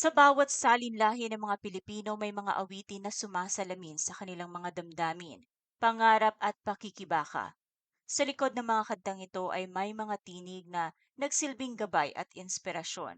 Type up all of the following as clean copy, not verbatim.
Sa bawat salinlahi ng mga Pilipino may mga awitin na sumasalamin sa kanilang mga damdamin, pangarap at pakikibaka. Sa likod ng mga kantang ito ay may mga tinig na nagsilbing gabay at inspirasyon.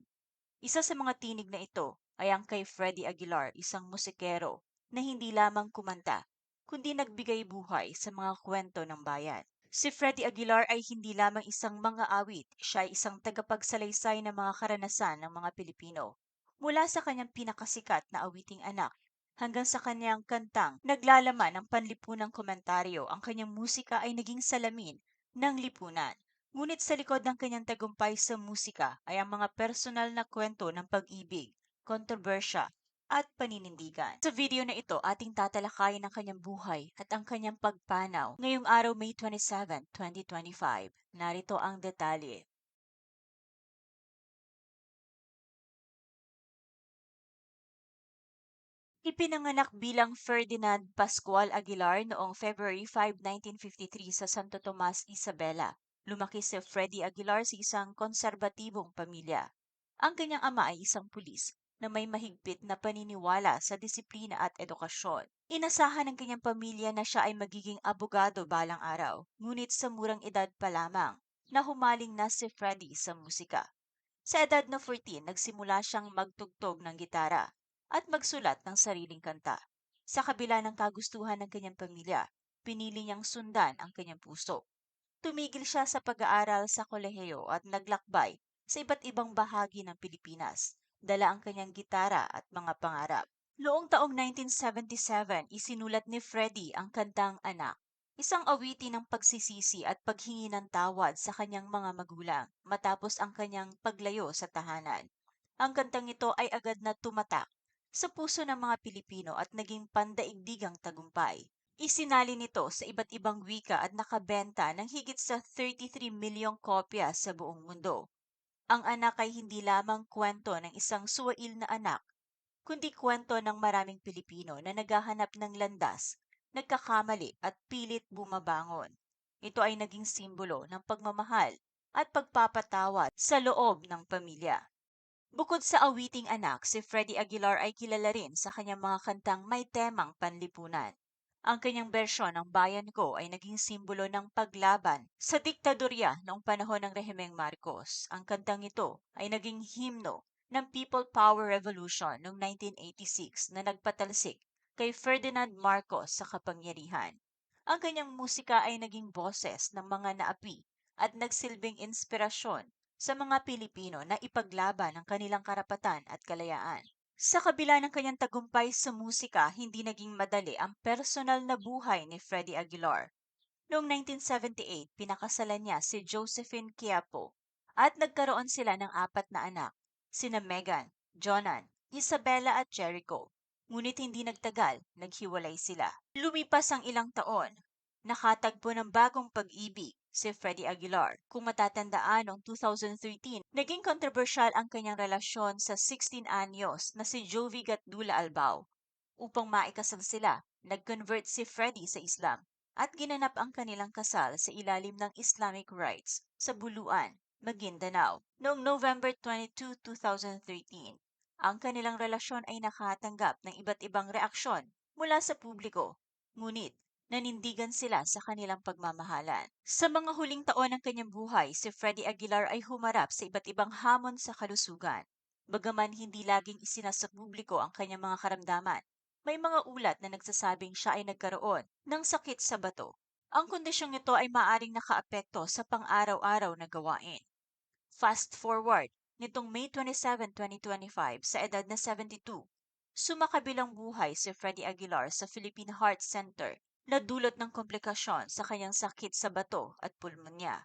Isa sa mga tinig na ito ay ang kay Freddie Aguilar, isang musikero na hindi lamang kumanta, kundi nagbigay buhay sa mga kwento ng bayan. Si Freddie Aguilar ay hindi lamang isang mga awit, siya ay isang tagapagsalaysay ng mga karanasan ng mga Pilipino. Mula sa kanyang pinakasikat na awiting anak hanggang sa kanyang kantang naglalaman ng panlipunang komentaryo, ang kanyang musika ay naging salamin ng lipunan. Ngunit sa likod ng kanyang tagumpay sa musika ay ang mga personal na kwento ng pag-ibig, kontrobersya, at paninindigan. Sa video na ito, ating tatalakayin ang kanyang buhay at ang kanyang pagpanaw. Ngayong araw, May 27, 2025. Narito ang detalye. Ipinanganak bilang Ferdinand Pascual Aguilar noong February 5, 1953 sa Santo Tomas, Isabela. Lumaki si Freddie Aguilar sa isang konserbatibong pamilya. Ang kanyang ama ay isang pulis na may mahigpit na paniniwala sa disiplina at edukasyon. Inasahan ng kanyang pamilya na siya ay magiging abogado balang araw, ngunit sa murang edad pa lamang na humaling na si Freddie sa musika. Sa edad na 14, nagsimula siyang magtugtog ng gitara at magsulat ng sariling kanta. Sa kabila ng kagustuhan ng kanyang pamilya, pinili niyang sundan ang kanyang puso. Tumigil siya sa pag-aaral sa kolehiyo at naglakbay sa iba't ibang bahagi ng Pilipinas. Dala ang kanyang gitara at mga pangarap. Noong taong 1977, isinulat ni Freddie ang kantang Anak, isang awitin ng pagsisisi at paghingi ng tawad sa kanyang mga magulang matapos ang kanyang paglayo sa tahanan. Ang kantang ito ay agad na tumatak sa puso ng mga Pilipino at naging pandaigdigang tagumpay. Isinali nito sa iba't ibang wika at nakabenta ng higit sa 33 milyong kopya sa buong mundo. Ang anak ay hindi lamang kwento ng isang suwail na anak, kundi kwento ng maraming Pilipino na naghahanap ng landas, nagkakamali at pilit bumabangon. Ito ay naging simbolo ng pagmamahal at pagpapatawad sa loob ng pamilya. Bukod sa awiting anak, si Freddie Aguilar ay kilala rin sa kanyang mga kantang may temang panlipunan. Ang kanyang bersyon ng Bayan Ko ay naging simbolo ng paglaban sa diktadorya noong panahon ng Rehimeng Marcos. Ang kantang ito ay naging himno ng People Power Revolution noong 1986 na nagpatalsik kay Ferdinand Marcos sa kapangyarihan. Ang kanyang musika ay naging boses ng mga naapi at nagsilbing inspirasyon sa mga Pilipino na ipaglaban ang kanilang karapatan at kalayaan. Sa kabila ng kanyang tagumpay sa musika, hindi naging madali ang personal na buhay ni Freddie Aguilar. Noong 1978, pinakasalan niya si Josephine Quiapo at nagkaroon sila ng apat na anak, sina Megan, Jonan, Isabella at Jericho. Ngunit hindi nagtagal, naghiwalay sila. Lumipas ang ilang taon, nakatagpo ng bagong pag-ibig si Freddie Aguilar. Kung matatandaan noong 2013, naging kontrobersyal ang kanyang relasyon sa 16 anyos na si Jovi Gatdula Albao. Upang maikasal sila, nag-convert si Freddie sa Islam at ginanap ang kanilang kasal sa ilalim ng Islamic rites sa Buluan, Maguindanao, noong November 22, 2013. Ang kanilang relasyon ay nakatanggap ng iba't ibang reaksyon mula sa publiko, ngunit nanindigan sila sa kanilang pagmamahalan. Sa mga huling taon ng kanyang buhay, si Freddie Aguilar ay humarap sa iba't ibang hamon sa kalusugan. Bagaman hindi laging isinasa publiko ang kanyang mga karamdaman, may mga ulat na nagsasabing siya ay nagkaroon ng sakit sa bato. Ang kondisyong ito ay maaring nakaapekto sa pang-araw-araw na gawain. Fast forward, nitong May 27, 2025, sa edad na 72, sumakabilang buhay si Freddie Aguilar sa Philippine Heart Center na dulot ng komplikasyon sa kanyang sakit sa bato at pulmonya.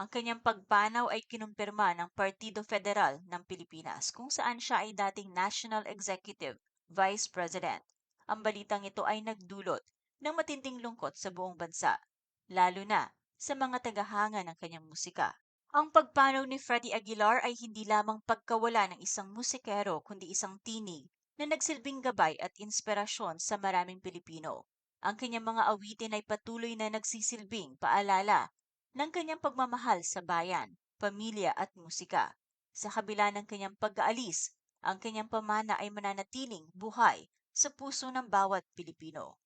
Ang kanyang pagpanaw ay kinumpirma ng Partido Federal ng Pilipinas kung saan siya ay dating National Executive Vice President. Ang balitang ito ay nagdulot ng matinding lungkot sa buong bansa, lalo na sa mga tagahanga ng kanyang musika. Ang pagpanaw ni Freddie Aguilar ay hindi lamang pagkawala ng isang musikero kundi isang tinig na nagsilbing gabay at inspirasyon sa maraming Pilipino. Ang kanyang mga awitin ay patuloy na nagsisilbing paalala ng kanyang pagmamahal sa bayan, pamilya at musika. Sa kabila ng kanyang pag-aalis Ang kanyang pamana ay mananatiling buhay sa puso ng bawat Pilipino.